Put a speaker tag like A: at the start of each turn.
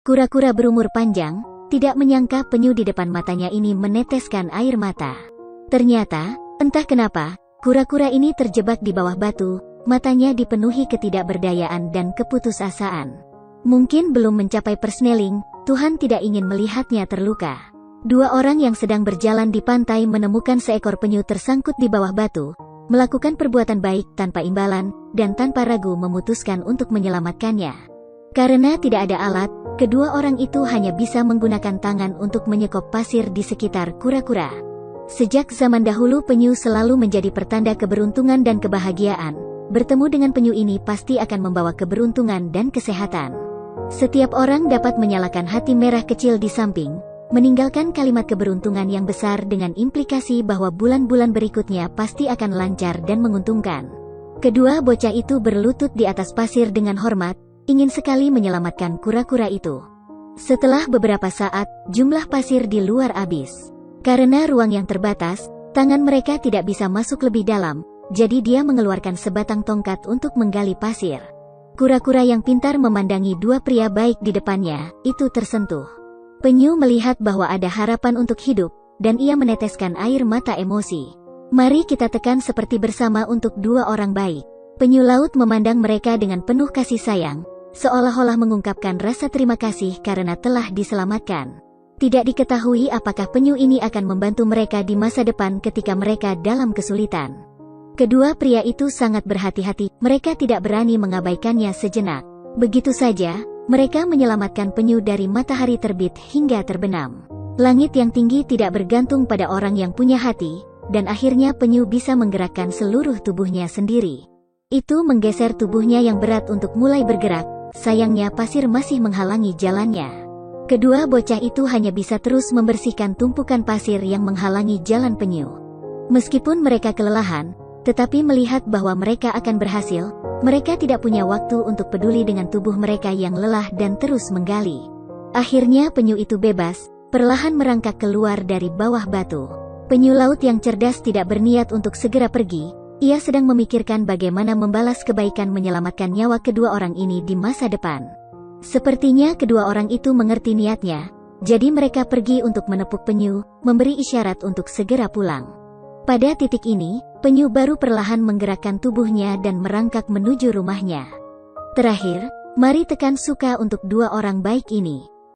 A: Kura-kura berumur panjang tidak menyangka penyu di depan matanya ini meneteskan air mata. Ternyata, entah kenapa, kura-kura ini terjebak di bawah batu, matanya dipenuhi ketidakberdayaan dan keputusasaan. Mungkin belum mencapai persneling, Tuhan tidak ingin melihatnya terluka. Dua orang yang sedang berjalan di pantai menemukan seekor penyu tersangkut di bawah batu, melakukan perbuatan baik tanpa imbalan, dan tanpa ragu memutuskan untuk menyelamatkannya. Karena tidak ada alat, kedua orang itu hanya bisa menggunakan tangan untuk menyekop pasir di sekitar kura-kura. Sejak zaman dahulu penyu selalu menjadi pertanda keberuntungan dan kebahagiaan. Bertemu dengan penyu ini pasti akan membawa keberuntungan dan kesehatan. Setiap orang dapat menyalakan hati merah kecil di samping, meninggalkan kalimat keberuntungan yang besar dengan implikasi bahwa bulan-bulan berikutnya pasti akan lancar dan menguntungkan. Kedua bocah itu berlutut di atas pasir dengan hormat, ingin sekali menyelamatkan kura-kura itu. Setelah beberapa saat, jumlah pasir di luar habis. Karena ruang yang terbatas, tangan mereka tidak bisa masuk lebih dalam, jadi dia mengeluarkan sebatang tongkat untuk menggali pasir. Kura-kura yang pintar memandangi dua pria baik di depannya, itu tersentuh. Penyu melihat bahwa ada harapan untuk hidup, dan ia meneteskan air mata emosi. Mari kita tekan seperti bersama untuk dua orang baik. Penyu laut memandang mereka dengan penuh kasih sayang, seolah-olah mengungkapkan rasa terima kasih karena telah diselamatkan. Tidak diketahui apakah penyu ini akan membantu mereka di masa depan ketika mereka dalam kesulitan. Kedua pria itu sangat berhati-hati, mereka tidak berani mengabaikannya sejenak. Begitu saja, mereka menyelamatkan penyu dari matahari terbit hingga terbenam. Langit yang tinggi tidak bergantung pada orang yang punya hati, dan akhirnya penyu bisa menggerakkan seluruh tubuhnya sendiri. Itu menggeser tubuhnya yang berat untuk mulai bergerak, sayangnya pasir masih menghalangi jalannya. Kedua bocah itu hanya bisa terus membersihkan tumpukan pasir yang menghalangi jalan penyu. Meskipun mereka kelelahan, tetapi melihat bahwa mereka akan berhasil, mereka tidak punya waktu untuk peduli dengan tubuh mereka yang lelah dan terus menggali. Akhirnya penyu itu bebas, perlahan merangkak keluar dari bawah batu. Penyu laut yang cerdas tidak berniat untuk segera pergi, ia sedang memikirkan bagaimana membalas kebaikan menyelamatkan nyawa kedua orang ini di masa depan. Sepertinya kedua orang itu mengerti niatnya, jadi mereka pergi untuk menepuk penyu, memberi isyarat untuk segera pulang. Pada titik ini, penyu baru perlahan menggerakkan tubuhnya dan merangkak menuju rumahnya. Terakhir, mari tekan suka untuk dua orang baik ini.